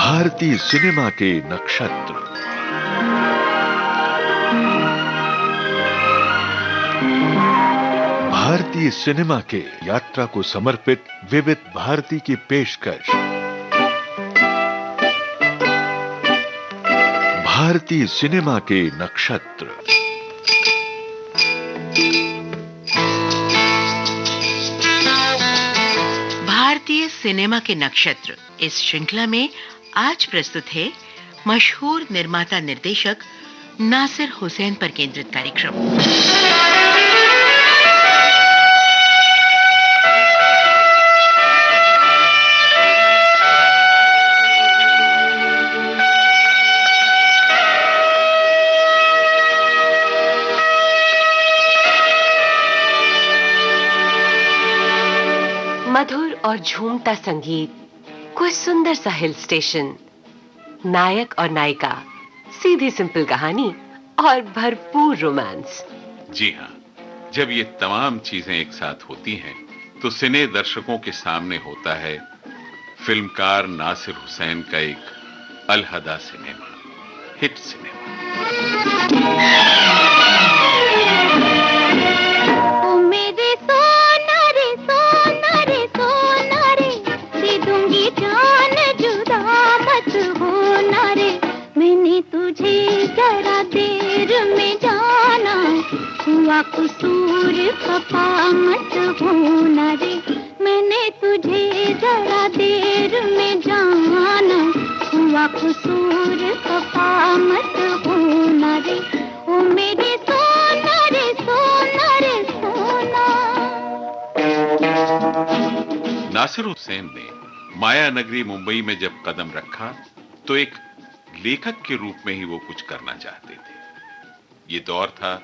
भारतीय सिनेमा के नक्षत्र। भारतीय सिनेमा के यात्रा को समर्पित विविध भारती की पेशकश। भारतीय सिनेमा के नक्षत्र। भारतीय सिनेमा के नक्षत्र इस श्रृंखला में आज प्रस्तुत है मशहूर निर्माता निर्देशक नासिर हुसैन पर केंद्रित कार्यक्रम। मधुर और झूमता संगीत, कोई सुंदर सा हिल स्टेशन, नायक और नायिका, सीधी सिंपल कहानी और भरपूर रोमांस। जी हाँ, जब ये तमाम चीजें एक साथ होती हैं तो सिने दर्शकों के सामने होता है फिल्मकार नासिर हुसैन का एक अलहदा सिनेमा, हिट सिनेमा। कसूर खफा मत होना रे, मैंने तुझे जरा देर में जाना, हुआ कसूर खफा मत होना रे, ओ मेरे सोना रे सोना रे सोना। नासिर हुसैन ने माया नगरी मुंबई में जब कदम रखा तो एक लेखक के रूप में ही वो कुछ करना चाहते थे। ये दौर था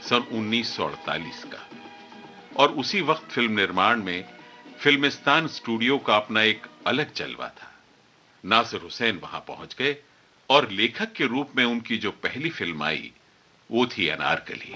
सन 1948 का, और उसी वक्त फिल्म निर्माण में फिल्मिस्तान स्टूडियो का अपना एक अलग जलवा था। नासिर हुसैन वहां पहुंच गए और लेखक के रूप में उनकी जो पहली फिल्म आई वो थी अनारकली।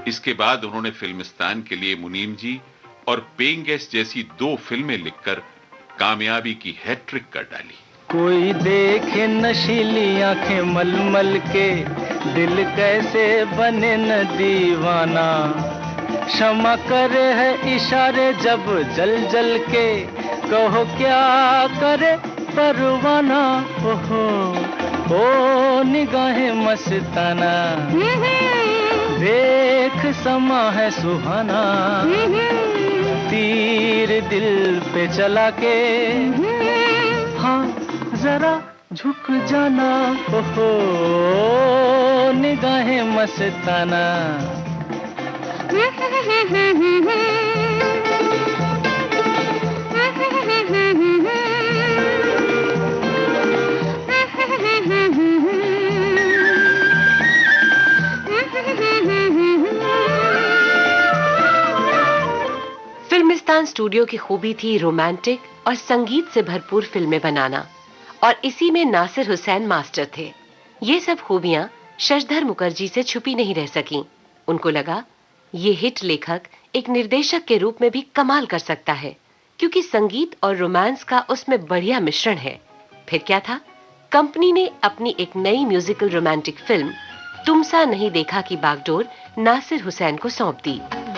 इसके बाद उन्होंने फिल्मिस्तान के लिए मुनीम जी और पेइंग गेस्ट जैसी 2 फिल्में लिखकर कामयाबी की हैट्रिक कर डाली। कोई देखे नशीली आंखें मलमल के, दिल कैसे बने न दीवाना, क्षमा करे है इशारे जब जल जल के, कहो क्या करे परवाना, ओहो ओ निगाहें मस्ताना, देख समा है सुहाना, तीर दिल पे चला के, हाँ जरा झुक जाना, ओहो निगाहें मस्ताना। फिल्मिस्तान स्टूडियो की खूबी थी रोमांटिक और संगीत से भरपूर फिल्में बनाना, और इसी में नासिर हुसैन मास्टर थे। ये सब खूबियां शशधर मुखर्जी से छुपी नहीं रह सकीं। उनको लगा ये हिट लेखक एक निर्देशक के रूप में भी कमाल कर सकता है, क्योंकि संगीत और रोमांस का उसमें बढ़िया मिश्रण है। फिर क्या था, कंपनी ने अपनी एक नई म्यूजिकल रोमांटिक फिल्म तुमसा नहीं देखा की बागडोर नासिर हुसैन को सौंप दी।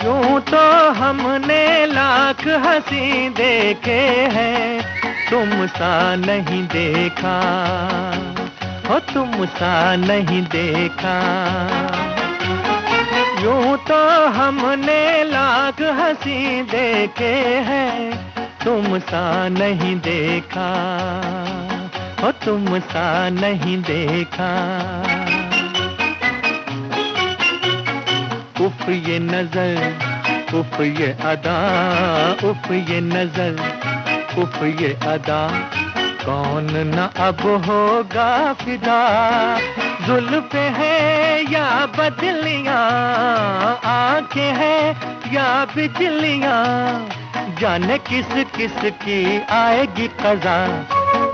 यूं तो हमने लाख हंसी देखे हैं, तुम सा नहीं देखा, हो तुम सा नहीं देखा। यूं तो हमने लाख हंसी देखे हैं, तुम सा नहीं देखा, ओ तुम सा नहीं देखा। उफ ये नजर, उफ ये अदा, उफ ये नजर, उफ ये अदा, कौन न अब होगा फिदा। जुल्फ़े है या बदलियां, आंखें हैं या बिजलियां, जाने किस किस की आएगी क़ज़ा।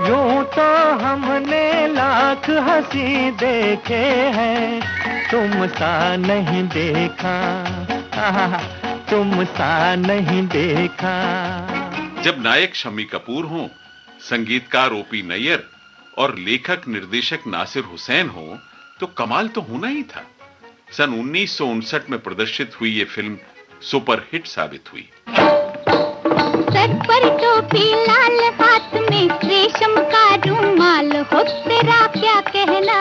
यूं तो हमने लाख हंसी देखे हैं, तुम सा नहीं देखा, तुम सा नहीं देखा। जब नायक शम्मी कपूर हों, संगीतकार ओपी नैयर और लेखक निर्देशक नासिर हुसैन हो, तो कमाल तो होना ही था। सन 1959 में प्रदर्शित हुई ये फिल्म सुपरहिट साबित हुई। सर पर टोपी लाल, हाथ में रेशम का रुमाल, हो तेरा क्या कहना।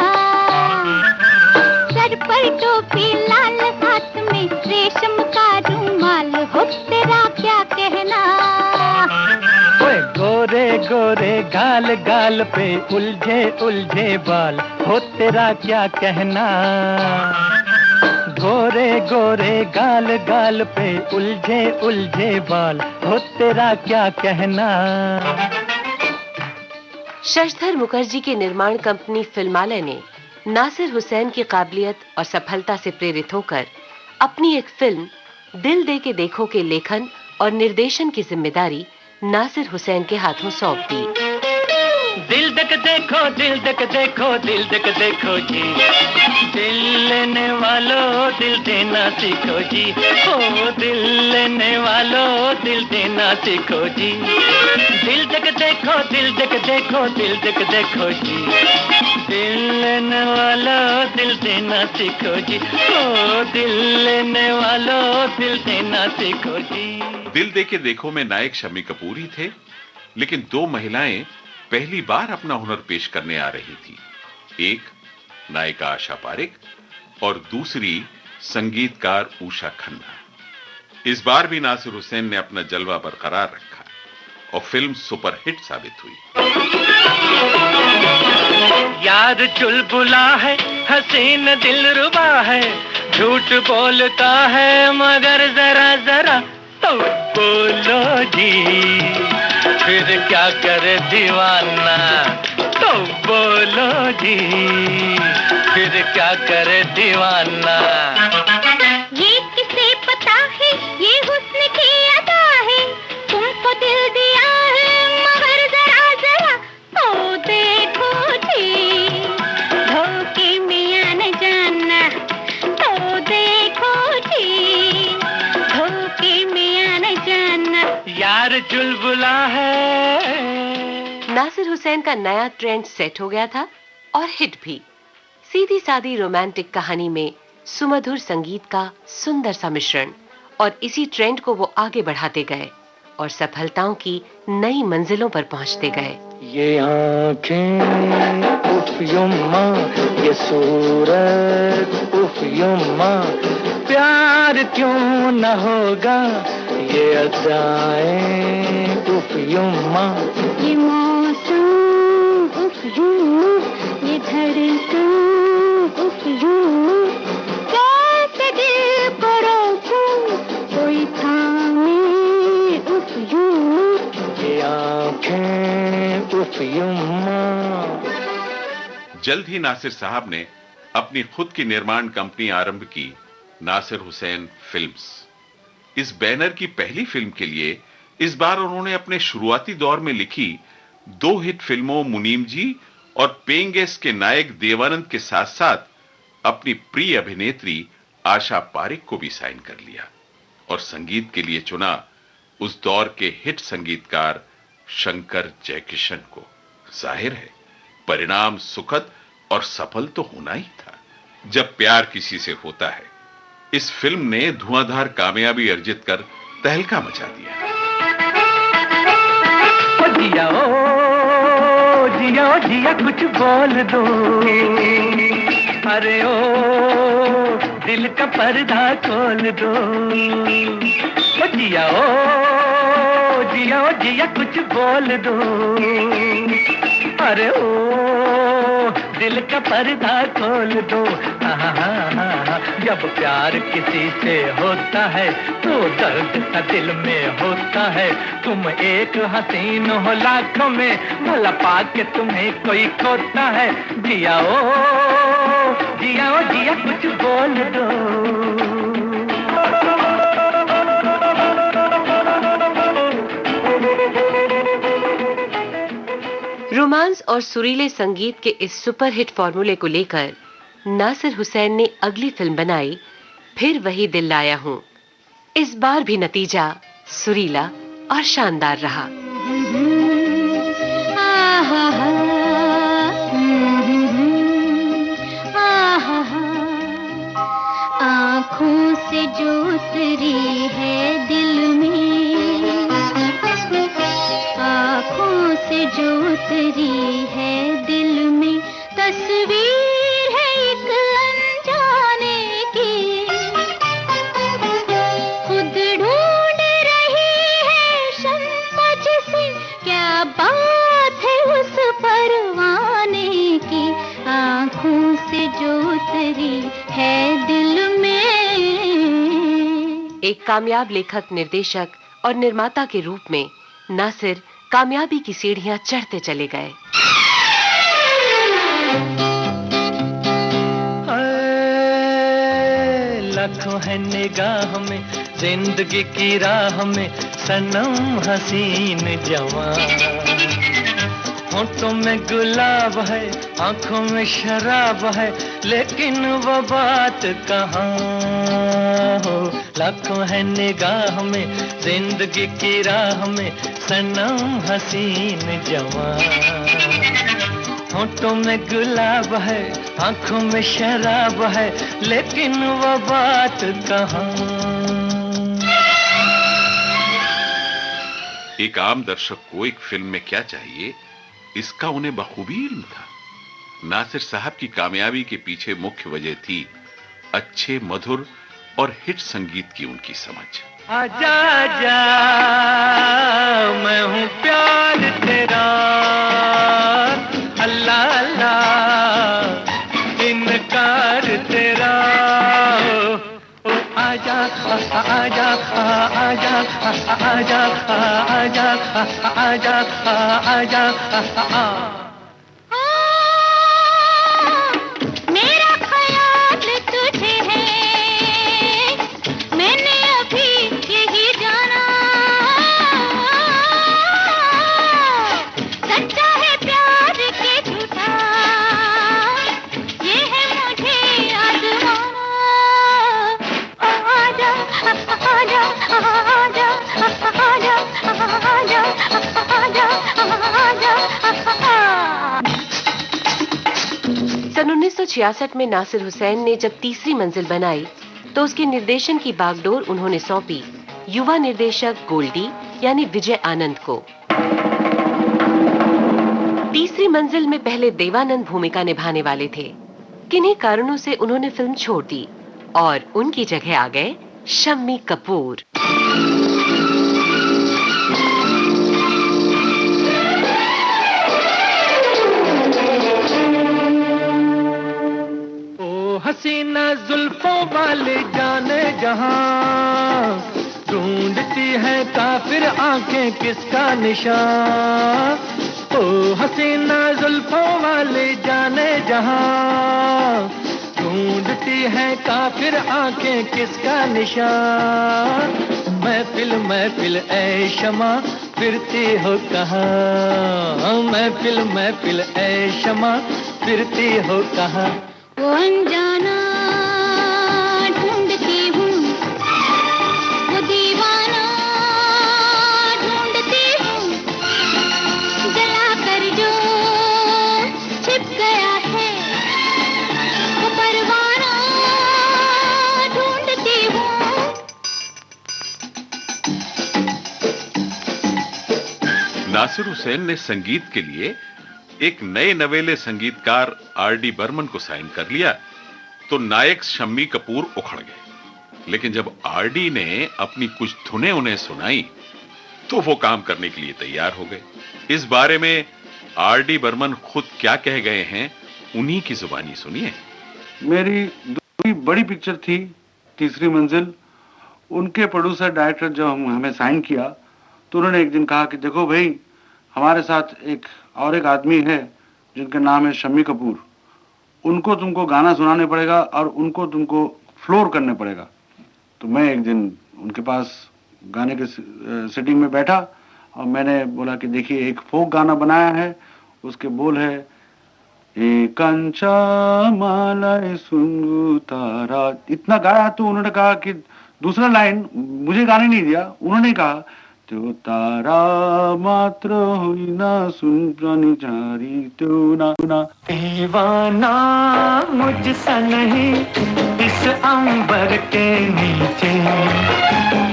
सर पर टोपी लाल, हाथ में रेशम का रुमाल, हो तेरा क्या कहना। ओए गोरे गोरे गाल गाल पे उलझे उलझे बाल, हो तेरा क्या कहना। गोरे गोरे गाल गाल पे उलझे उलझे बाल, हो तेरा क्या कहना। शशधर मुखर्जी की निर्माण कंपनी फिल्मालय ने नासिर हुसैन की काबिलियत और सफलता से प्रेरित होकर अपनी एक फिल्म दिल दे के देखो के लेखन और निर्देशन की जिम्मेदारी नासिर हुसैन के हाथों सौंप दी। दिल दे के देखो, दिल दे के देखो, दिल दे के देखो जी, दिल लेने वालों दिल देना सीखो जी, ओ दिल लेने वालों दिल देना सीखो जी। दिल दे के देखो, दिल दे के देखो, दिल दे के देखो जी, दिल लेने वालों दिल देना सीखो जी, ओ दिल लेने वालों दिल देना सीखो जी। दिल दे के देखो में नायक शम्मी कपूर ही थे, लेकिन दो महिलाएं पहली बार अपना हुनर पेश करने आ रही थी। एक नायिका आशा पारेख और दूसरी संगीतकार उषा खन्ना। इस बार भी नासिर हुसैन ने अपना जलवा बरकरार रखा और फिल्म सुपरहिट साबित हुई। यार चुलबुला है, हसीन दिलरुबा है, झूठ बोलता है मगर जरा जरा तो बोलो जी, फिर क्या करे दीवाना तो बोलो जी, फिर क्या करे दीवाना। ये किसे पता है, ये हुस्न की अदा है, तुमको दिल दिया है मगर जरा जरा तो देखो जी, धोखे में न जाना तो देखो जी, धोखे में न जाना। यार चुलबुला है। नासिर हुसैन का नया ट्रेंड सेट हो गया था और हिट भी। सीधी सादी रोमांटिक कहानी में सुमधुर संगीत का सुंदर सा मिश्रण, और इसी ट्रेंड को वो आगे बढ़ाते गए और सफलताओं की नई मंजिलों पर पहुंचते गए। ये आँखें उफ युम्मा, ये सूरत उफ युम्मा, प्यार क्यों न होगा ये अदाएं उफ युम्मा। ये मौसम उफ यूं, ये धड़कन उफ यूं, कैसे दिल को रोकूं कोई थामे उफ यूं। ये आँखें उफ युम्मा। जल्द ही नासिर साहब ने अपनी खुद की निर्माण कंपनी आरंभ की, नासिर हुसैन फिल्म्स। इस बैनर की पहली फिल्म के लिए इस बार उन्होंने अपने शुरुआती दौर में लिखी दो हिट फिल्मों मुनीम जी और पेइंग गेस्ट के नायक देवानंद के साथ साथ अपनी प्रिय अभिनेत्री आशा पारेख को भी साइन कर लिया और संगीत के लिए चुना उस दौर के हिट संगीतकार शंकर जयकिशन को। जाहिर है परिणाम सुखद और सफल तो होना ही था। जब प्यार किसी से होता है, इस फिल्म ने धुआंधार कामयाबी अर्जित कर तहलका मचा दिया। जिया ओ जिया ओ जिया कुछ बोल दो, अरे ओ दिल का पर्दा खोल दो। ओ जिया ओ जिया ओ जिया कुछ बोल दो। अरे ओ दिल का पर्दा खोल दो। जब प्यार किसी से होता है तो दर्द सा दिल में होता है। तुम एक हसीन हो लाखों में, भला पाके तुम्हें कोई खोता है। जिया ओ जिया कुछ बोल दो। रोमांस और सुरीले संगीत के इस सुपरहिट फॉर्मूले को लेकर नासिर हुसैन ने अगली फिल्म बनाई, फिर वही दिल लाया हूं। इस बार भी नतीजा सुरीला और शानदार रहा। आँखों से जो उतरी है दिल में, आँखों से जो उतरी है दिल में, तस्वीर है एक अनजाने की। खुद ढूंढ रही है शम्मा जिसे, क्या बात है उस परवाने की। आँखों से जो उतरी है दिल में। एक कामयाब लेखक, निर्देशक और निर्माता के रूप में नासिर कामयाबी की सीढ़ियां चढ़ते चले गए। लाखों है निगाह में, जिंदगी की राह में, सनम हसीन जवान। होठों में गुलाब है, आंखों में शराब है, लेकिन वो बात कहाँ हो। लाखों है निगाह में, जिंदगी की राह में, सनम हसीन जवान। होठों में गुलाब है, आंखों में शराब है, लेकिन वो बात कहाँ। एक आम दर्शक को एक फिल्म में क्या चाहिए, इसका उन्हें बखूबी इल्म था। नासिर साहब की कामयाबी के पीछे मुख्य वजह थी अच्छे, मधुर और हिट संगीत की उनकी समझ। आजा आजा मैं हूँ प्यार तेरा, अल्लाह अल्लाह इनकार तेरा। ओ आजा आजा आजा आजा आजा आजा आजा आजा। मेरा ख्याल तुझे है, मैंने अभी यही जाना। सच्चा है प्यार के झूठा, ये है मुझे आजमाना। आजा आजा आजा आजा आजा आजा आजा। सन 1966 में नासिर हुसैन ने जब तीसरी मंजिल बनाई तो उसके निर्देशन की बागडोर उन्होंने सौंपी युवा निर्देशक गोल्डी यानी विजय आनंद को। तीसरी मंजिल में पहले देवानंद भूमिका निभाने वाले थे। किन्हीं कारणों से उन्होंने फिल्म छोड़ दी और उनकी जगह आ गए शम्मी कपूर। हसीना जुल्फों वाले जाने जहां, ढूंढती है काफिर आंखें किसका निशान। ओ हसीना जुल्फों वाले जाने जहां, ढूंढती है काफिर आंखें किसका निशान। महफिल महफिल ऐ शमा फिरती हो कहाँ, महफिल महफिल ऐ शमा फिरती हो कहाँ। वो अनजाना ढूंढती हूँ, वो दीवाना ढूंढती हूँ, जला कर जो छिप गया है वो परवाना ढूंढती हूँ। नासिर हुसैन ने संगीत के लिए एक नए नवेले संगीतकार आर.डी. बर्मन को साइन कर लिया तो नायक शम्मी कपूर उखड़ गए। लेकिन जब आरडी ने अपनी कुछ धुनें उन्हें सुनाई तो वो काम करने के लिए तैयार हो गए। इस बारे में आरडी बर्मन खुद क्या कह गए हैं, उन्हीं की जुबानी सुनिए। मेरी दूसरी बड़ी पिक्चर थी तीसरी मंजिल। उनके प्रोड्यूसर डायरेक्टर जब हमें साइन किया तो उन्होंने एक दिन कहा कि देखो भाई, हमारे साथ एक आदमी है जिनका नाम है शम्मी कपूर, उनको तुमको गाना सुनाने पड़ेगा और उनको तुमको फ्लोर करने पड़ेगा। तो मैं एक दिन उनके पास गाने के सेटिंग में बैठा और मैंने बोला कि देखिए, एक फोक गाना बनाया है, उसके बोल है ए कंचा माला सुंगू तारा। इतना गाया तो उन्होंने कहा कि दूसरा लाइन मुझे गाने नहीं दिया, उन्होंने कहा तो तारा मात्र हुई ना सुन प्राणी चारी तो ना। दीवाना मुझसा नहीं इस अंबर के नीचे,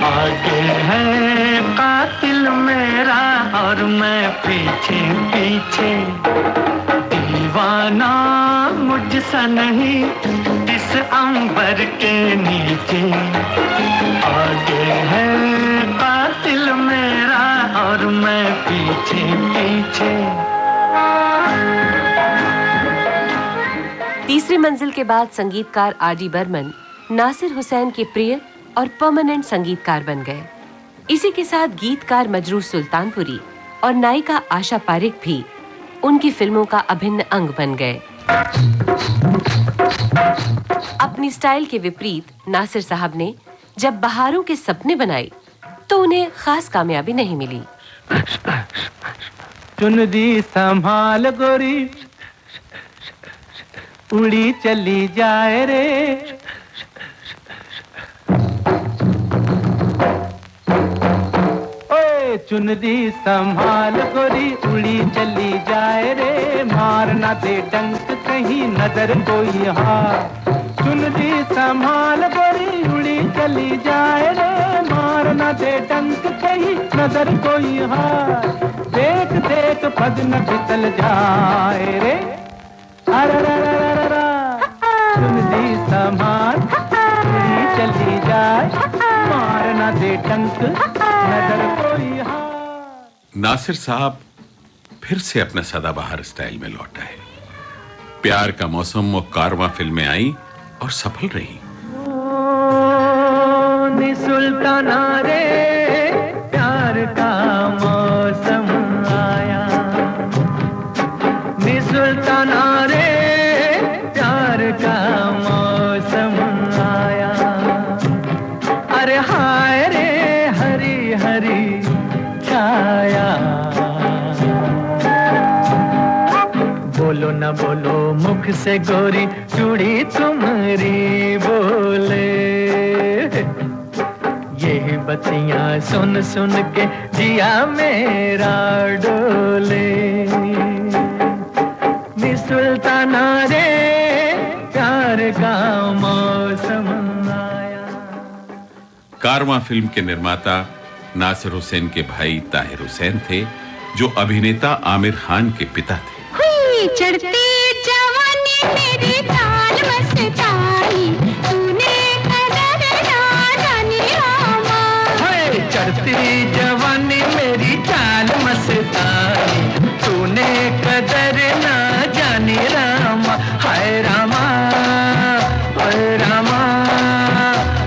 आगे है कातिल मेरा और मैं पीछे पीछे। दीवाना मुझसा नहीं इस अंबर के नीचे, आगे है कातिल मेरा और मैं पीछे पीछे। तीसरी मंजिल के बाद संगीतकार आरडी बर्मन नासिर हुसैन के प्रिय और परमानेंट संगीतकार बन गए। इसी के साथ गीतकार मजरूह सुल्तानपुरी और नायिका आशा पारेख भी उनकी फिल्मों का अभिन्न अंग बन गए। अपनी स्टाइल के विपरीत नासिर साहब ने जब बहारों के सपने बनाए तो उन्हें खास कामयाबी नहीं मिली। चुनरी संभाल गोरी उड़ी चली जाए रे, ओए चुनरी संभाल गोरी उड़ी चली जाए रे, मारना दे डंक कहीं नजर कोई हार। चुनरी संभाल गोरी उड़ी चली जाए रे, मारना दे डंक कहीं नजर कोई हार। देख देख पद न फिसल जाए रे, अरररररररा। चुनरी संभाल उड़ी चली जाए, मारना दे डंक नजर कोई हार। नासिर साहब फिर से अपने सदाबहार स्टाइल में लौट आए। प्यार का मौसम और कारवां फिल्में आई और सफल रही। नी सुल्ताना रे प्यार का मौसम आया, नी सुल्ताना रे प्यार का मौसम आया। अरे हाय रे हरी हरी छाया, बोलो न बोलो मुख से गोरी चूड़ी तुम्हारी बोले। यही बतियां सुन सुन के जिया मेरा डोले। नी सुल्ताना रे प्यार का मौसम आया। कारवां फिल्म के निर्माता नासिर हुसैन के भाई ताहिर हुसैन थे, जो अभिनेता आमिर खान के पिता थे। चढ़ते जवानी मेरी ताल मस्तानी, तूने कदर ना जानी रामा। चढ़ती जवानी मेरी चाल मस्तानी, तूने कदर ना जानी रामा। हाय रामा हाय रामा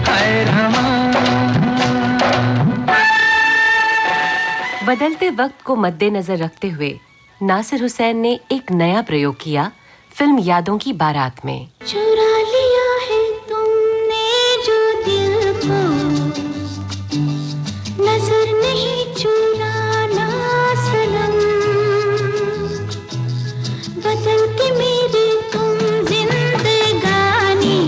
हाय रामा। बदलते वक्त को मद्देनजर रखते हुए नासिर हुसैन ने एक नया प्रयोग किया फिल्म यादों की बारात में। चुरा लिया है तुमने जो दिल को, नजर नहीं चुराना सनम। बदलती मेरी तुम जिंदगानी,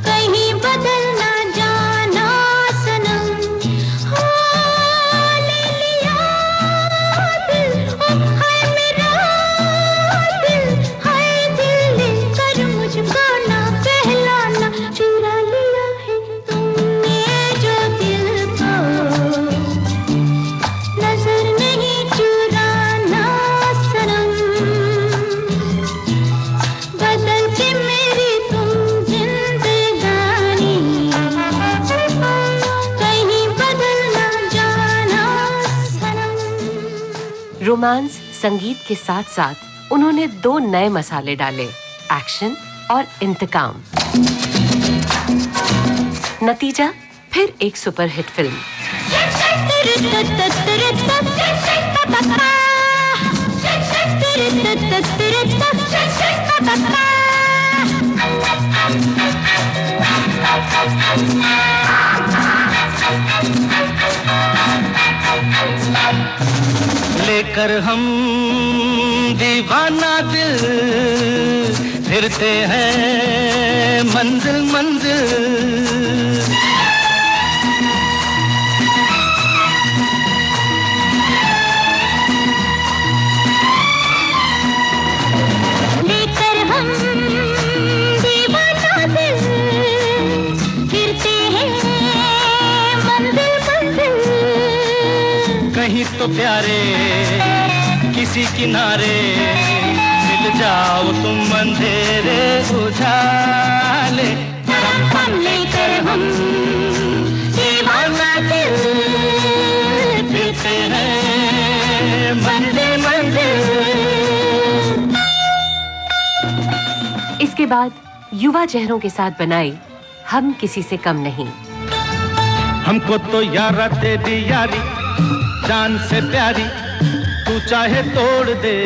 कहीं बदल ना जाना सनम। हाँ ले लिया दिल, ओ हाय मेरा दिल, हाय दिल ले रोमांस संगीत के साथ-साथ उन्होंने 2 नए मसाले डाले, एक्शन और इंतकाम। नतीजा फिर एक सुपरहिट फिल्म। लेकर हम दीवाना दिल फिरते हैं मंजिल मंजिल। लेकर हम दीवाना दिल फिरते हैं मंजिल मंजिल। कहीं तो प्यारे किसी किनारे मिल जाओ तुम अंधेरे उजाले। लेकर हम दीवाना दिल फिरते हैं मंजिल मंजिल। इसके बाद युवा चेहरों के साथ बनाई हम किसी से कम नहीं। हमको तो यारा तेरी यारी जान से प्यारी, तू चाहे तोड़ दे,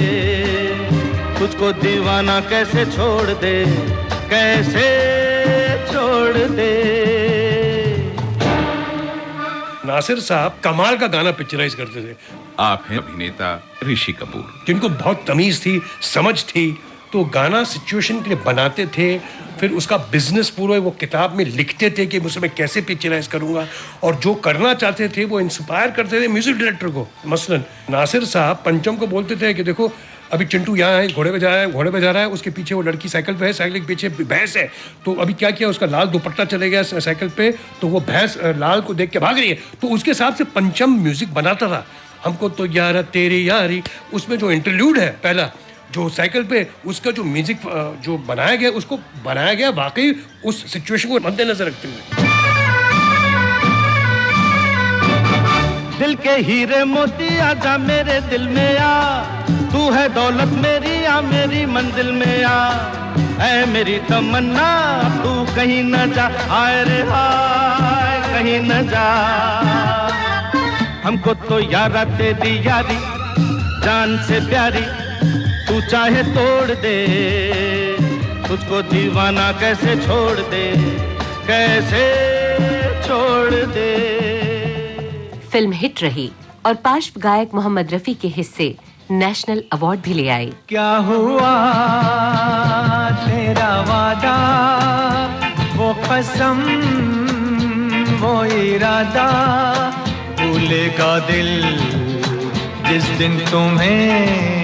तुझको दीवाना कैसे छोड़ दे, कैसे छोड़ दे। नासिर साहब कमाल का गाना पिक्चराइज करते थे। आप हैं अभिनेता ऋषि कपूर, जिनको बहुत तमीज थी, समझ थी, तो गाना सिचुएशन के लिए बनाते थे, फिर उसका बिजनेस पूरा वो किताब में लिखते थे कि मुझसे मैं कैसे पिक्चराइज करूंगा, और जो करना चाहते थे वो इंस्पायर करते थे म्यूजिक डायरेक्टर को। मसलन नासिर साहब पंचम को बोलते थे कि देखो अभी चिंटू यहाँ है, घोड़े पे जा रहा है, उसके पीछे वो लड़की साइकिल पे है, साइकिल के पीछे भैंस है, तो अभी क्या किया, उसका लाल दुपट्टा चले गया साइकिल पे, तो वो भैंस लाल को देख के भाग रही है, तो उसके हिसाब से पंचम म्यूजिक बनाता था। हमको तो यारा तेरी यारी, उसमें जो इंटरल्यूड है पहला जो साइकिल पे, उसका जो म्यूजिक जो बनाया गया, उसको बनाया गया वाकई उस सिचुएशन को मद्देनजर रखते हुए। दिल के हीरे मोती आजा मेरे दिल में आ, तू है दौलत मेरी आ मेरी मंजिल में आ, ऐ मेरी तमन्ना तू कहीं न जा, हाय रे हाय कहीं न जा। हमको तो यारा तेरी यारी जान से प्यारी, तू चाहे तोड़ दे, तुझको दीवाना कैसे छोड़ दे, कैसे छोड़ दे। फिल्म हिट रही और पार्श्व गायक मोहम्मद रफी के हिस्से नेशनल अवार्ड भी ले आए। क्या हुआ तेरा वादा, वो कसम वो इरादा, भूलेगा दिल जिस दिन तुम्हें,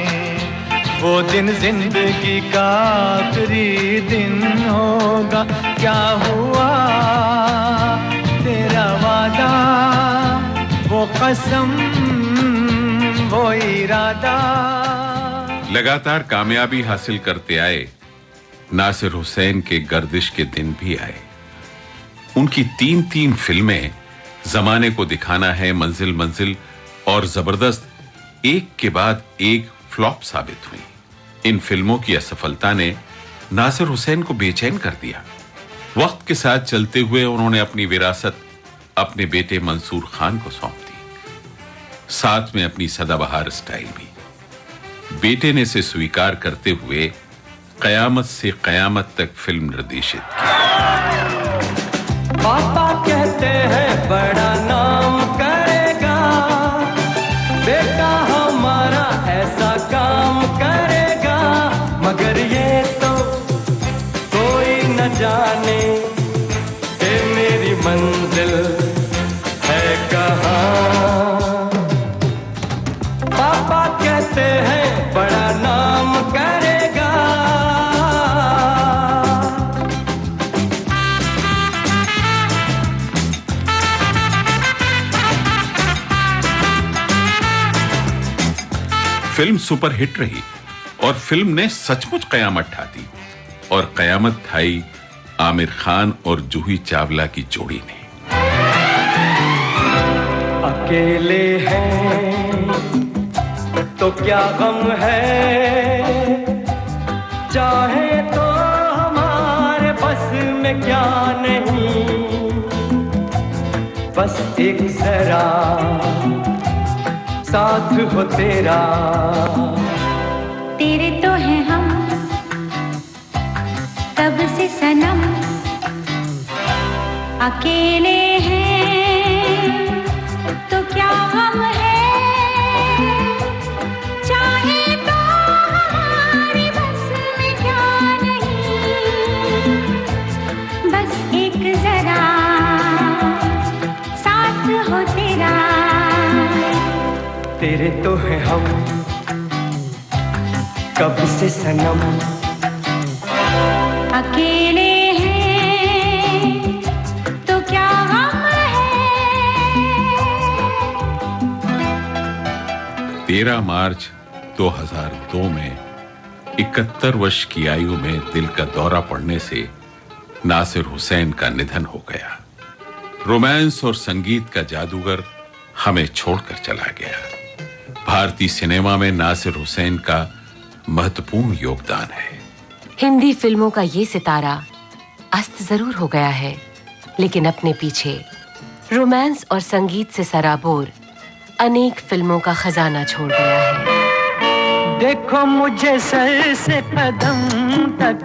वो दिन जिंदगी का आखिरी दिन होगा। क्या हुआ तेरा वादा, वो कसम वो इरादा। लगातार कामयाबी हासिल करते आए नासिर हुसैन के गर्दिश के दिन भी आए। उनकी 3 फिल्में जमाने को दिखाना है, मंजिल मंजिल और जबरदस्त एक के बाद एक फ्लॉप साबित हुई। इन फिल्मों की असफलता ने नासिर हुसैन को बेचैन कर दिया। वक्त के साथ चलते हुए उन्होंने अपनी विरासत अपने बेटे मंसूर खान को सौंप दी, साथ में अपनी सदाबहार स्टाइल भी। बेटे ने इसे स्वीकार करते हुए कयामत से कयामत तक फिल्म निर्देशित की। पापा कहते हैं बड़ा नाम करेगा, बेटा हमारा ऐसा काम करेगा, मगर ये तो कोई न जाने कि मेरी मंजिल है कहाँ। पापा कहते हैं बड़ा नाम करेगा। फिल्म सुपरहिट रही और फिल्म ने सचमुच कयामत ढा दी, और कयामत ढाई आमिर खान और जूही चावला की जोड़ी ने। अकेले हैं तो क्या गम है, चाहे तो हमारे बस में क्या नहीं, बस एक जरा साथ हो तेरा। तेरे तो हैं हम तब से सनम, अकेले हैं तो क्या गम है, चाहे तो हमारी बस में क्या नहीं, बस एक जरा साथ हो तेरा। तेरे तो हैं हम कब से सनम, अकेले हैं तो क्या गम है। 13 मार्च 2002 में 71 वर्ष की आयु में दिल का दौरा पड़ने से नासिर हुसैन का निधन हो गया। रोमांस और संगीत का जादूगर हमें छोड़कर चला गया। भारतीय सिनेमा में नासिर हुसैन का महत्वपूर्ण योगदान है। हिंदी फिल्मों का ये सितारा अस्त जरूर हो गया है, लेकिन अपने पीछे रोमांस और संगीत से सराबोर अनेक फिल्मों का खजाना छोड़ गया है। देखो मुझे सर से कदम तक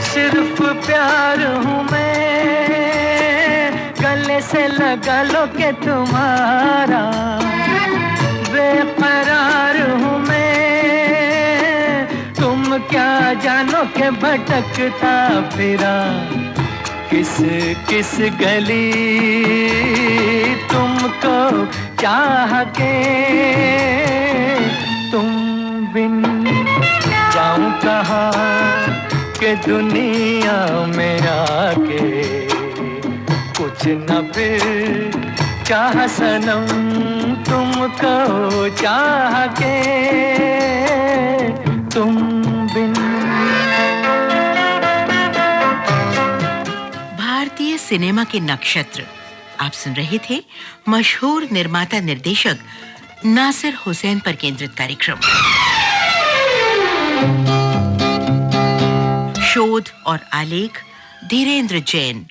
सिर्फ प्यार हूँ मैं, गले से लगा लो के तुम्हारा बेकरार हूँ मैं, तुम क्या जानो के भटकता फिरा किस किस गली, तुमको चाह के तुम बिन जाऊं कहाँ के दुनिया में आके कुछ न फिर चाह सनम, तुमको चाह के तुम बिन। भारतीय सिनेमा के नक्षत्र आप सुन रहे थे मशहूर निर्माता निर्देशक नासिर हुसैन पर केंद्रित कार्यक्रम। शोध और आलेख धीरेन्द्र जैन,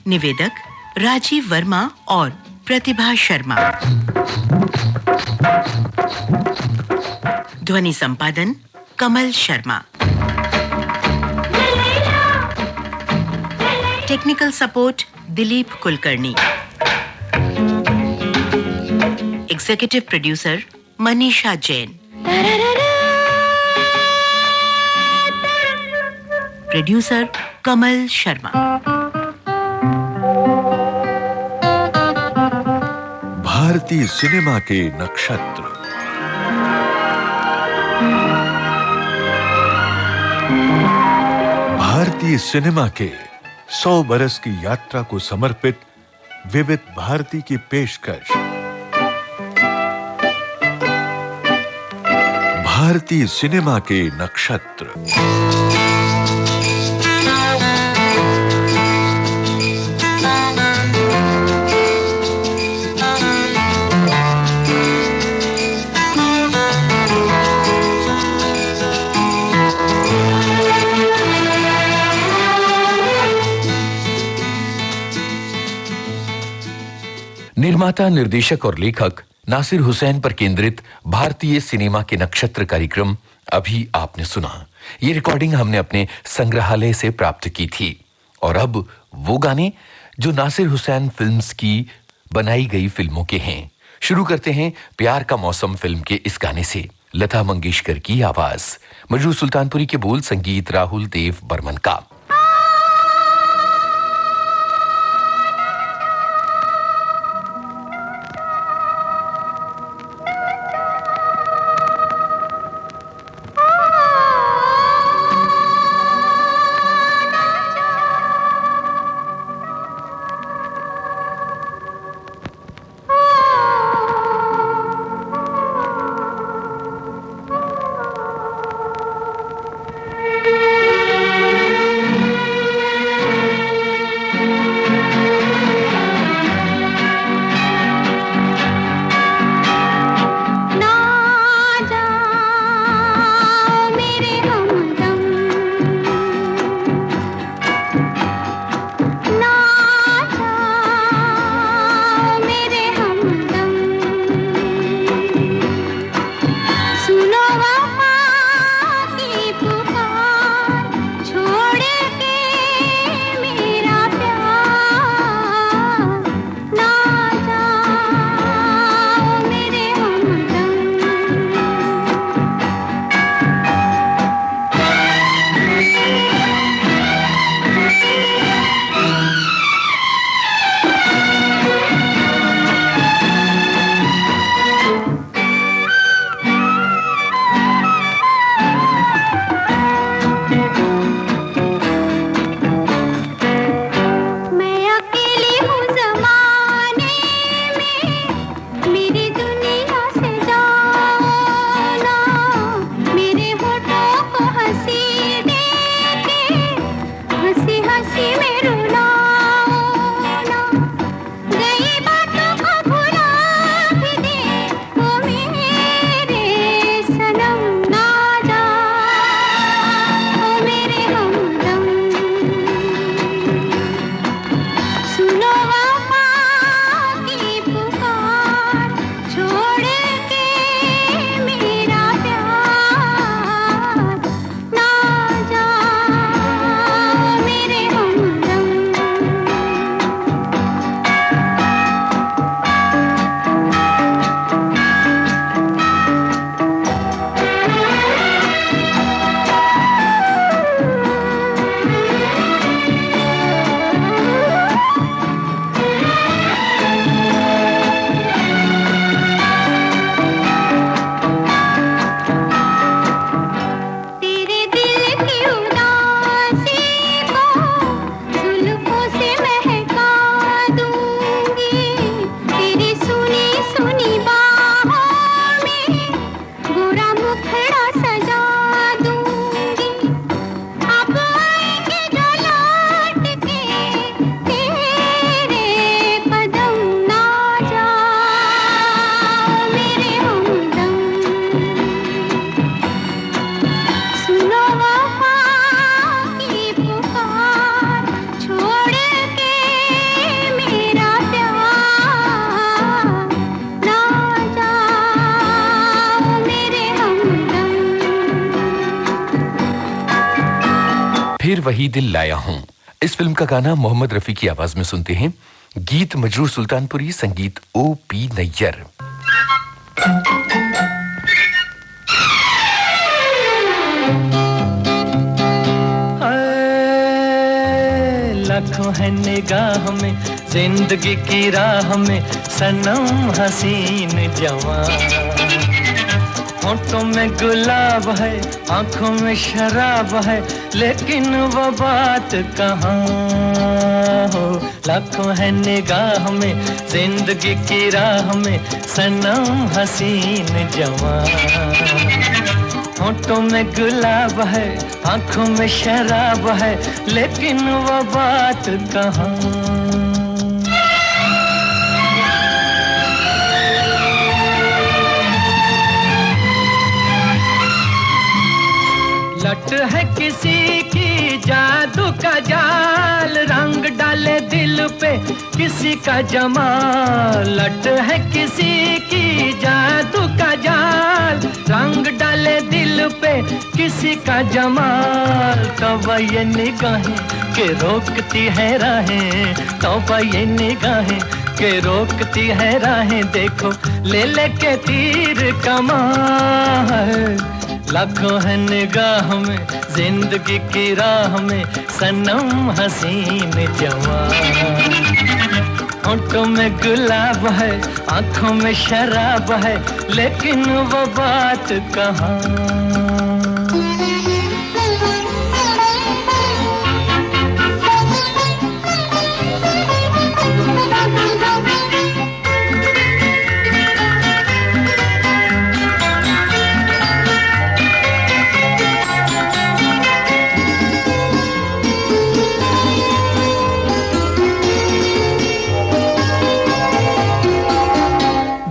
निवेदक राजीव वर्मा और प्रतिभा शर्मा, ध्वनि संपादन Kamal Sharma, technical support Dilip Kulkarni, executive producer Manisha Jain, producer Kamal Sharma. भारतीय सिनेमा के नक्षत्र। भारतीय सिनेमा के 100 बरस की यात्रा को समर्पित विविध भारती की पेशकश। भारतीय सिनेमा के नक्षत्र। निर्माता, निर्देशक और लेखक नासिर हुसैन पर केंद्रित भारतीय सिनेमा के नक्षत्र कार्यक्रम अभी आपने सुना। ये रिकॉर्डिंग हमने अपने संग्रहालय से प्राप्त की थी। और अब वो गाने जो नासिर हुसैन फिल्म्स की बनाई गई फिल्मों के हैं। शुरू करते हैं प्यार का मौसम फिल्म के इस गाने से। लता मंगेशकर की आवाज, मजरू सुल्तानपुरी के बोल, संगीत राहुल देव बर्मन का। वही दिल लाया हूं। इस फिल्म का गाना मोहम्मद रफी की आवाज में सुनते हैं। गीत मजरूह सुल्तानपुरी, संगीत O.P. नैयर। लाखों है निगाह में जिंदगी की राह में सनम हसीन जवान, होठों में गुलाब है आंखों में शराब है लेकिन वो बात कहाँ हो। लाखों है निगाह में जिंदगी की राह में सनम हसीन जवान, होठों में गुलाब है आंखों में शराब है लेकिन वो बात कहाँ। लट है किसी की जादू का जाल, रंग डाले दिल पे किसी का जमाल। लट है किसी की जादू का जाल, रंग डाले दिल पे किसी का जमाल। तौबा ये निगाहें के रोकती है राहें, तौबा ये निगाहें के रोकती है राहें, देखो ले लेके तीर कमान। लाखों है निगाह में जिंदगी की राह में सनम हसीन जवान, होठों में गुलाब है आंखों में शराब है लेकिन वो बात कहाँ।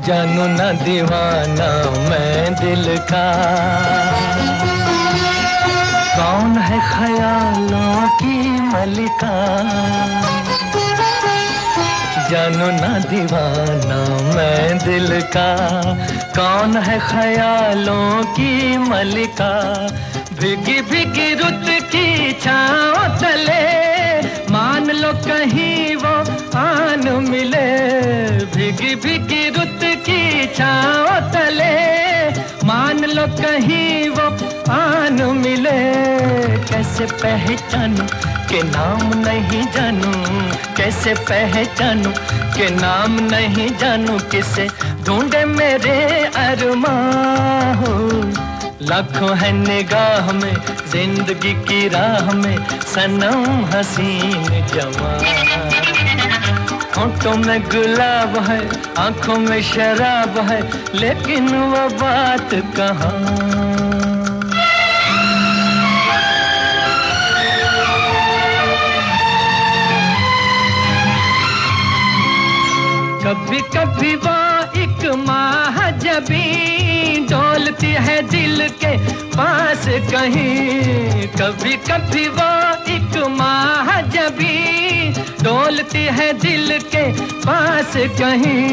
जानू ना दीवाना मैं दिल का, कौन है ख्यालों की मलिका। जानू ना दीवाना मैं दिल का, कौन है ख्यालों की मलिका। भीगी भीगी रुत की छाँव तले मान लो कहीं वो आन मिले। भीगी भीगी रुत की छाँव तले मान लो कहीं वो आन मिले। कैसे पहचानूं के नाम नहीं जानूं, कैसे पहचानूं के नाम नहीं जानूं, किसे ढूंढे मेरे अरमां हो। लाखों है निगाह में जिंदगी की राह में सनम हसीन जवान, होठों में गुलाब है आंखों में शराब है लेकिन वो बात कहाँ। कभी कभी वो एक महाजबी डोलती है दिल के पास कहीं। कभी कभी वो एक महाजबी डोलती है दिल के पास कहीं।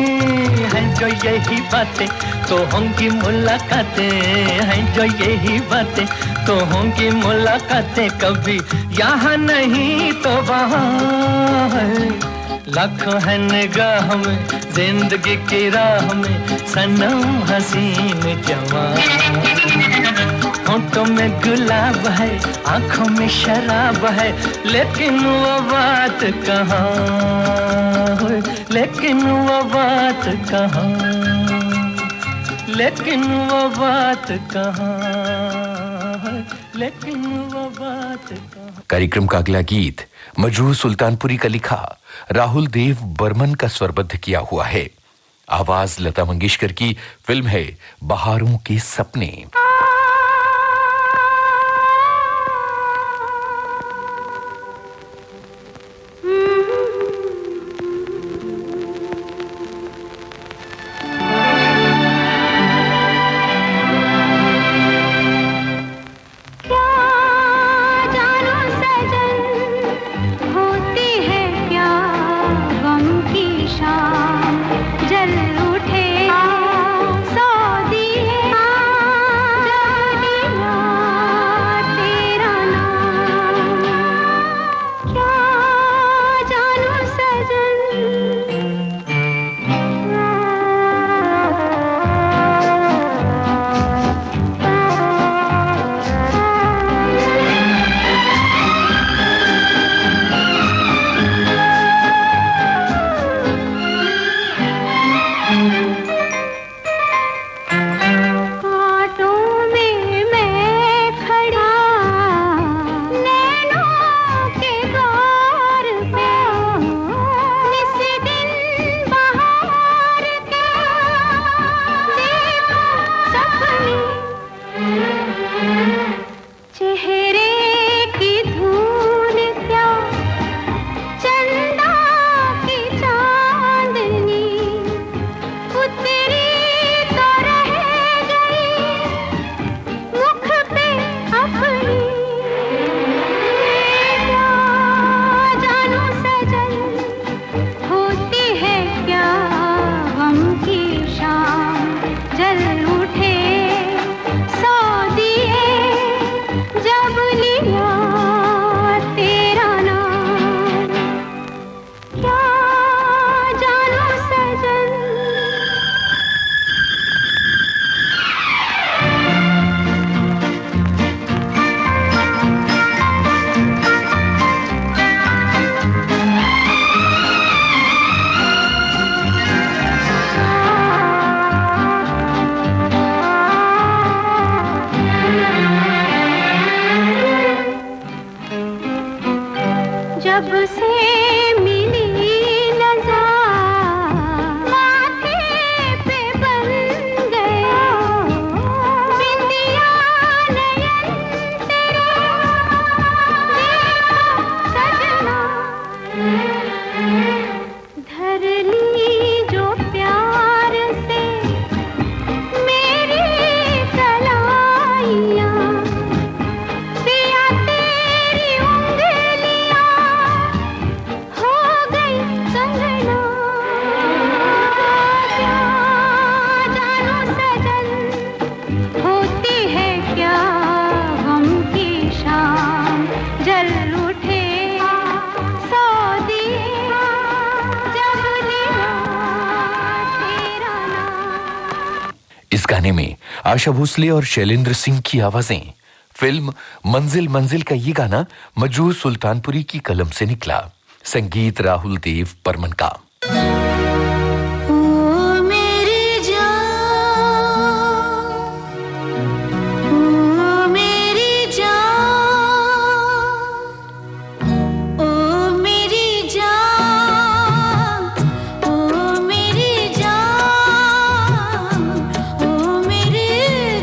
है जो यही बातें तो होंगी मुलाकातें, हैं जो यही बातें तो होंगी मुलाकातें। कभी यहाँ नहीं तो वहाँ है। लाखों है निगाह में जिंदगी की राह में सनम हसीन जवान, होठों में गुलाब है आंखों में शराब है लेकिन वो बात कहाँ, लेकिन वो बात कहाँ, लेकिन वो बात कहाँ, लेकिन वो बात कहाँ। कार्यक्रम का अगला गीत मजरूह सुल्तानपुरी का लिखा, राहुल देव बर्मन का स्वरबद्ध किया हुआ है। आवाज लता मंगेशकर की। फिल्म है बहारों के सपने। जल उठे सौ दिए जब से मिली नज़र माथे पे बन गए बिंदिया नयन तेरे सजना धर ली जो प्यार से मेरी कलाइयाँ पिया तेरी उंगलियाँ हो गई कंगना क्या जानू सजन होती है क्या गम की शाम जल उठे सौ दिए जब लिया तेरा नाम। इस गाने में आशा भोसले और शैलेंद्र सिंह की आवाजें। फिल्म मंजिल मंजिल का ये गाना मजरूह सुल्तानपुरी की कलम से निकला। संगीत राहुल देव बर्मन का। ओ मेरी जान ओ मेरी जान ओ मेरी जान ओ मेरी जान ओ मेरी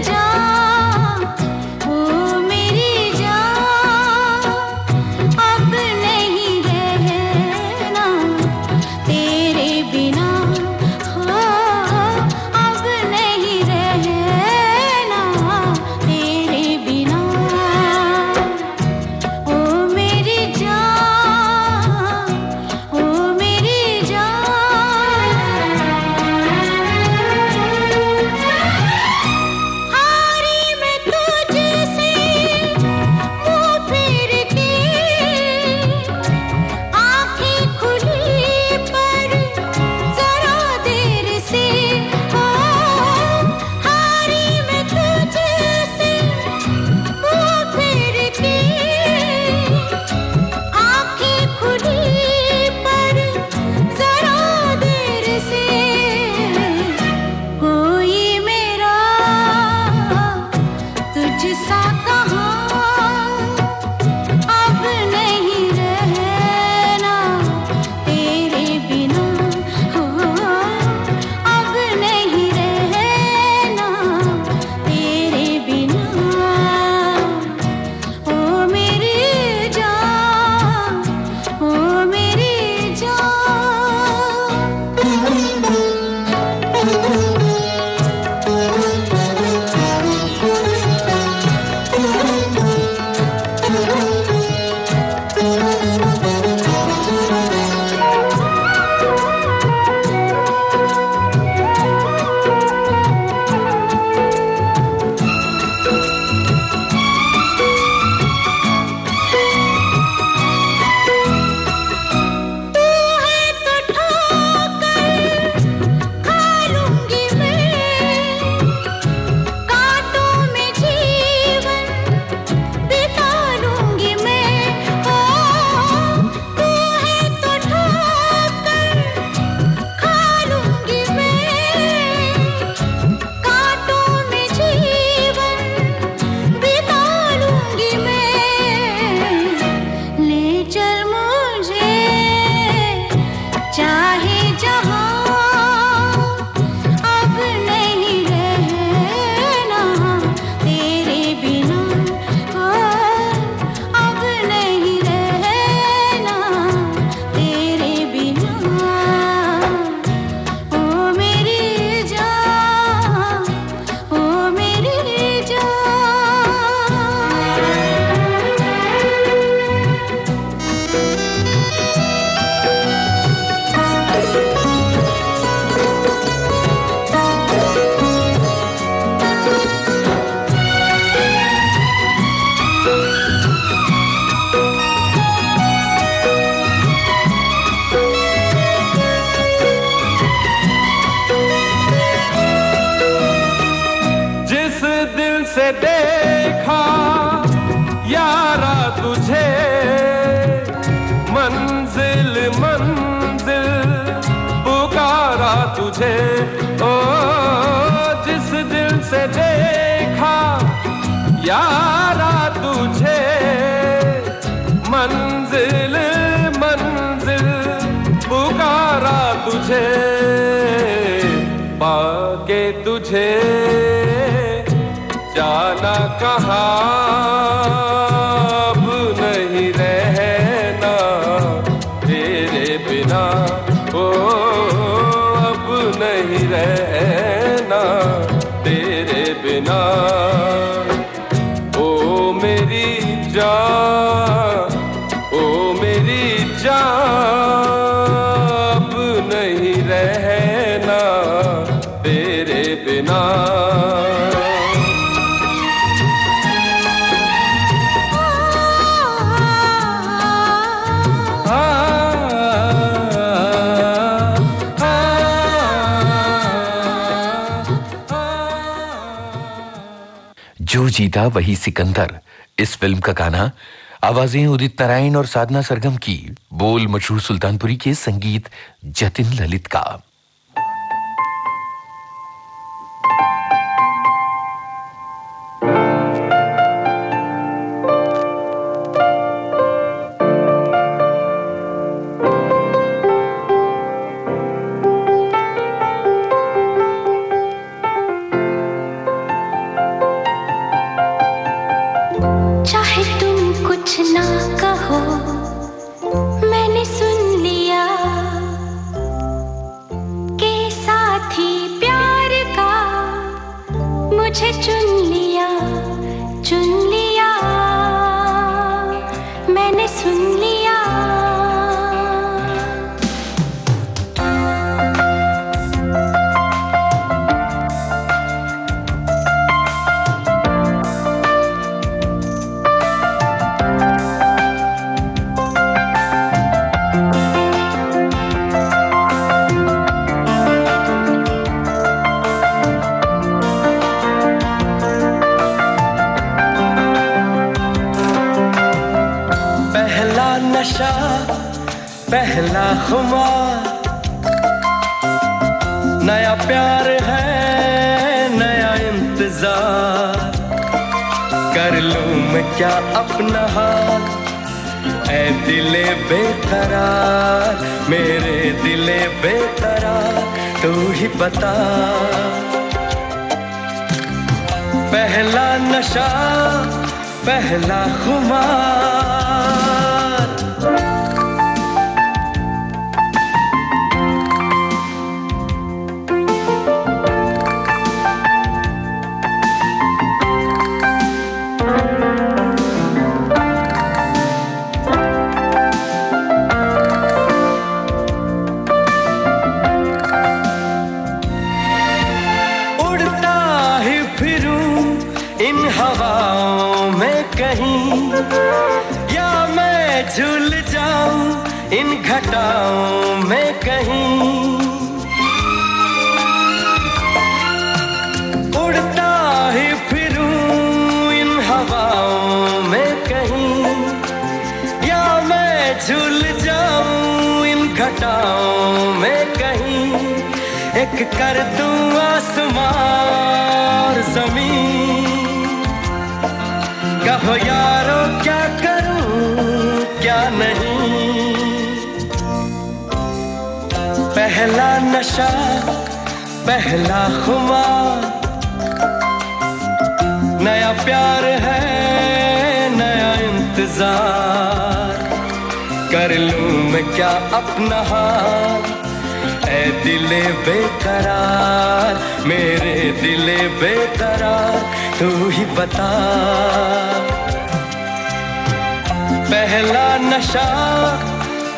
जान ओ मेरी जान अब नहीं रहना तेरे बिना हो अब नहीं रहना तेरे बिना ओ मेरी जान ओ मेरी जान हारी मैं तुझसे मुँह फेर के आँखें खुली पर जरा देर से हो हारी मैं तुझसे मुँह फेर के आँखें खुली पर जरा देर से कोई मेरा तुझ सा कहाँ अब नहीं रहना तेरे बिना हो अब नहीं रहना तेरे बिना ओ मेरी जान ओ मेरी तू है तो ठोकर खा लूंगी मैं कांटों में जीवन बिता लूंगी मैं ओ तू है तो ठोकर खा लूंगी मैं कांटों में जीवन बिता लूंगी मैं ले चल मुझे चाहे जहाँ अब नहीं रहना तेरे बिना ओ अब नहीं रहना तेरे बिना ओ मेरी जान ओ मेरी जिस दिल से देखा यारा तुझे मंजिल मंजिल पुकारा तुझे ओ जिस दिल से देखा यारा तुझे मंजिल मुझे पाके तुझे जाना कहाँ अब नहीं रहना तेरे बिना ओ अब नहीं रहना तेरे बिना ओ मेरी जान ओ मेरी जान अब नहीं रहना तेरे बिना जो जीता वही सिकंदर। इस फिल्म का गाना आवाजें उदित नारायण और साधना सरगम की, बोल मशहूर सुल्तानपुरी के, संगीत जतिन ललित का। चाहे तुम कुछ ना कहो मैंने सुन लिया के साथी प्यार का मुझे चुन लिया मैंने सुन लिया। नशा पहला खुमार, नया प्यार है नया इंतजार, कर लूं मैं क्या अपना हाल ऐ दिले बेकरार, मेरे दिले बेकरार तू ही बता। पहला नशा पहला खुमार, इन हवाओं में कहीं या मैं झूल जाऊं इन घटाओं में कहीं, उड़ता ही फिरूं इन हवाओं में कहीं या मैं झूल जाऊं इन घटाओं में कहीं, एक कर दूं आसमां और ज़मीन, कहो यारो क्या करूं क्या नहीं। पहला नशा पहला खुमार, नया प्यार है नया इंतजार, कर लूं मैं क्या अपना हाल ऐ दिले बेकरार, मेरे दिले बेकरार तू ही बता। पहला नशा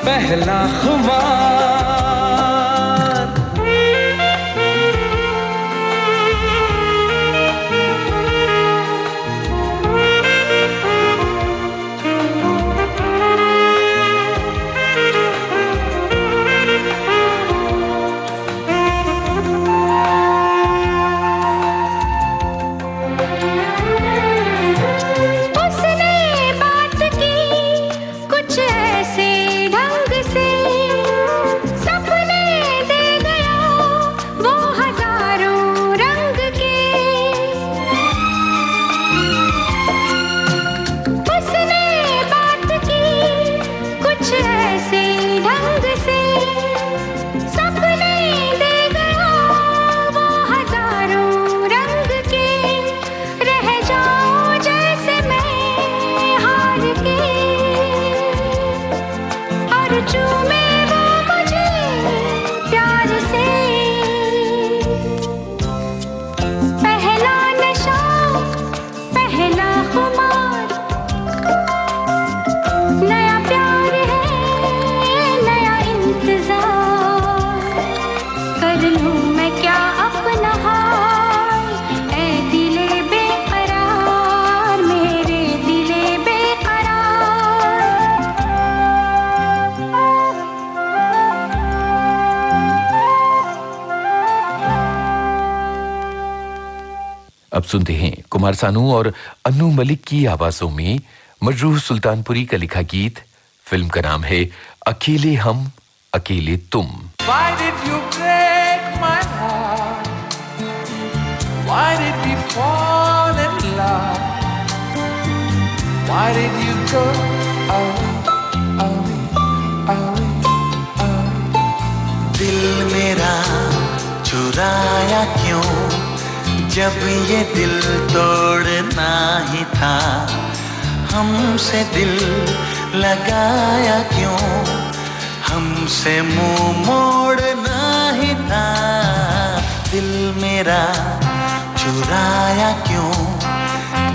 पहला खुमार, कुछ ऐसे ढंग से चूमे वो मुझे प्यार से, पहला नशा पहला खुमार, नया प्यार है नया इंतजार, कर लूं मैं क्या अपना हाल, ऐ दिले बेकरार मेरे दिले बेकरार। अब सुनते हैं कुमार सानू और अन्नू मलिक की आवाजों में मजरूह सुल्तानपुरी का लिखा गीत। फिल्म का नाम है अकेले हम अकेले तुम। Why did you break my heart? Why did we fall in love? Why did you go away, away, away, away? दिल मेरा चुराया क्यों, जब ये दिल तोड़ना ही था, हमसे दिल लगाया क्यों, हमसे मुंह मोड़ना ही था। दिल मेरा चुराया क्यों,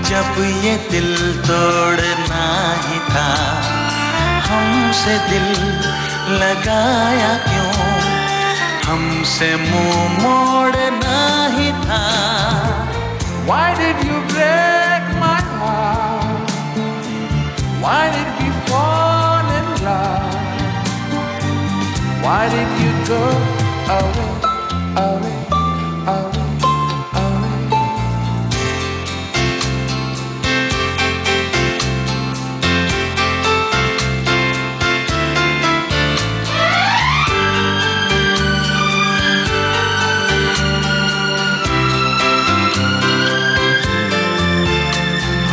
जब ये दिल तोड़ना ही था, हमसे दिल लगाया क्यों, हमसे मुंह मोड़ना ही था। Why did you break my heart? Why did we fall in love? Why did you go away, away, away, away?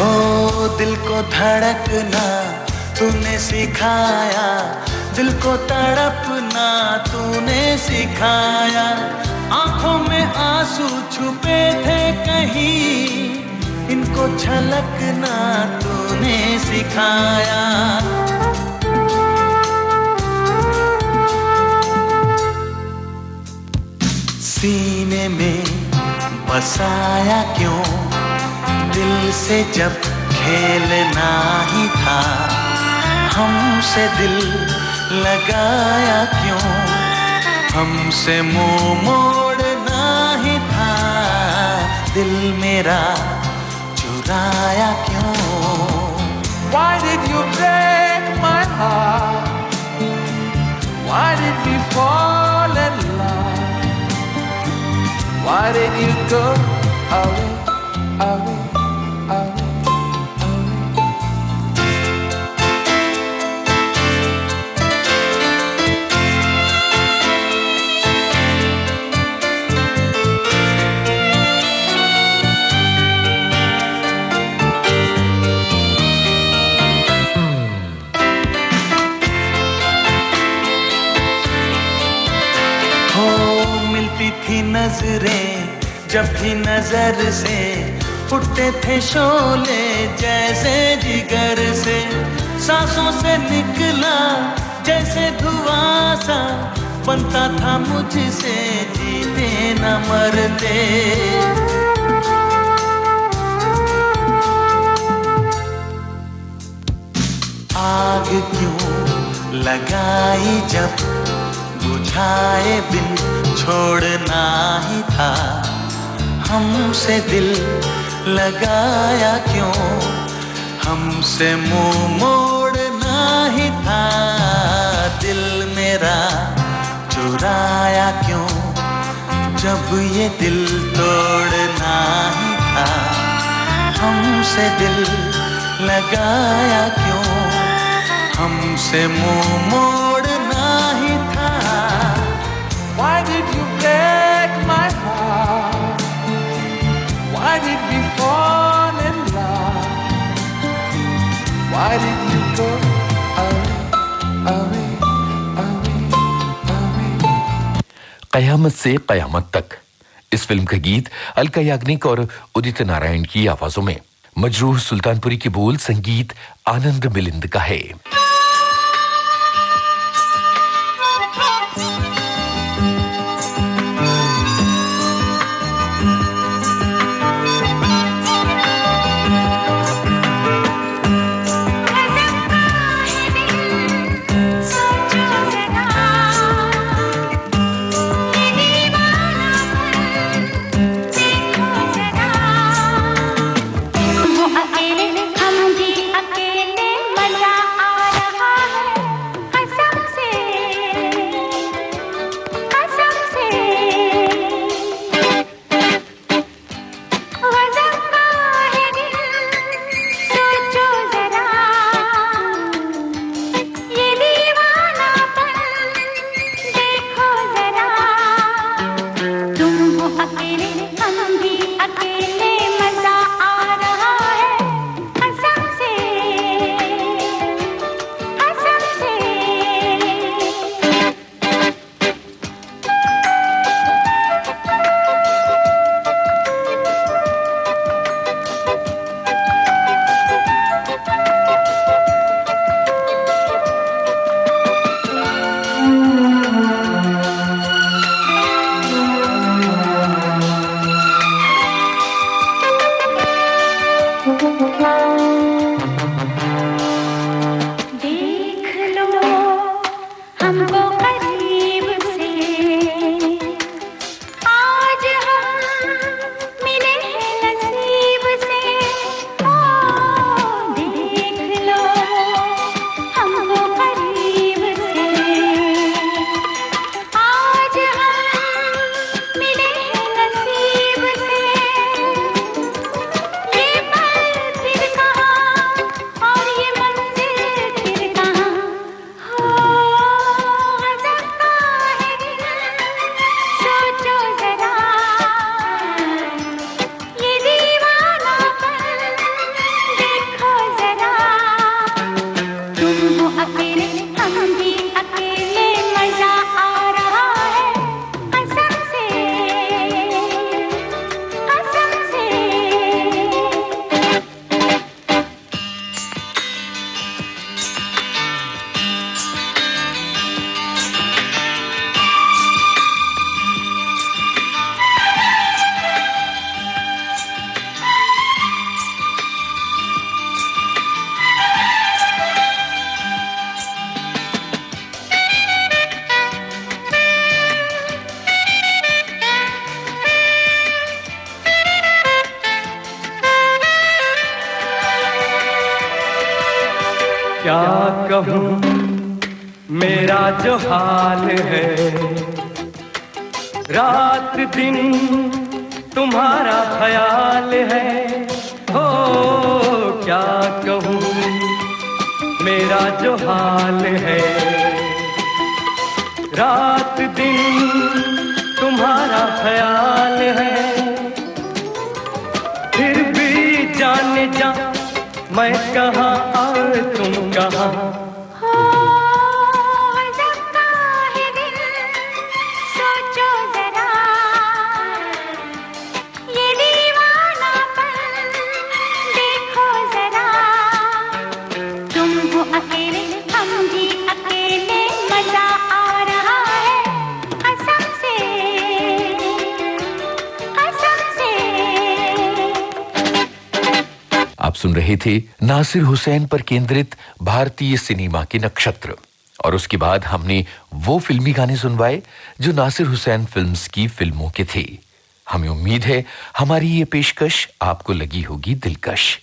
ओ दिल को धड़कना तूने सिखाया, दिल को तड़पना तूने सिखाया, आंखों में आंसू छुपे थे कहीं, इनको छलकना तूने सिखाया। सीने में बसाया क्यों, दिल से जब खेलना ही था, हमसे दिल लगाया क्यों, हमसे मुंह मोड़ना ही था। दिल मेरा चुराया क्यों। Why did you break my heart? Why did we fall in love? Why did you go away, away, away? थी नजरें जब भी नजर से, उठते थे शोले जैसे जिगर से, सांसों से निकला जैसे धुआं सा, बनता था मुझसे जीते न मरते। आग क्यों लगाई जब बुझाए बिन छोड़ना ही था, हमसे दिल लगाया क्यों, हमसे मुंह मोड़ना ही था। दिल मेरा चुराया क्यों, जब ये दिल तोड़ना ही था, हमसे दिल लगाया क्यों, हमसे मुंह मोड़ना ही था। Why did you break my heart? Why did we fall in love? Why did you go away, away, away, away? कयामत से कयामत तक, इस फिल्म का गीत अलका याग्निक और उदित नारायण की आवाजों में, मजरूह सुल्तानपुरी के बोल, संगीत आनंद मिलिंद का है। अकेले हम भी अकेले मजा आ रहा है कसम से कसम से। क्या कहूँ मेरा जो हाल है, रात दिन तुम्हारा ख्याल है। हो क्या कहूँ मेरा जो हाल है, रात दिन तुम्हारा ख्याल है। फिर भी जाने जा मैं कहाँ और तुम कहाँ। हो जगता है दिल सोचो जरा, ये दीवानापन देखो जरा। तुम हो अकेले हम भी अकेले मजा आ रहा है कसम से कसम से। आप सुन रहे थे नासिर हुसैन पर केंद्रित भारतीय सिनेमा के नक्षत्र, और उसके बाद हमने वो फिल्मी गाने सुनवाए जो नासिर हुसैन फिल्म्स की फिल्मों के थे। हमें उम्मीद है हमारी ये पेशकश आपको लगी होगी दिलकश।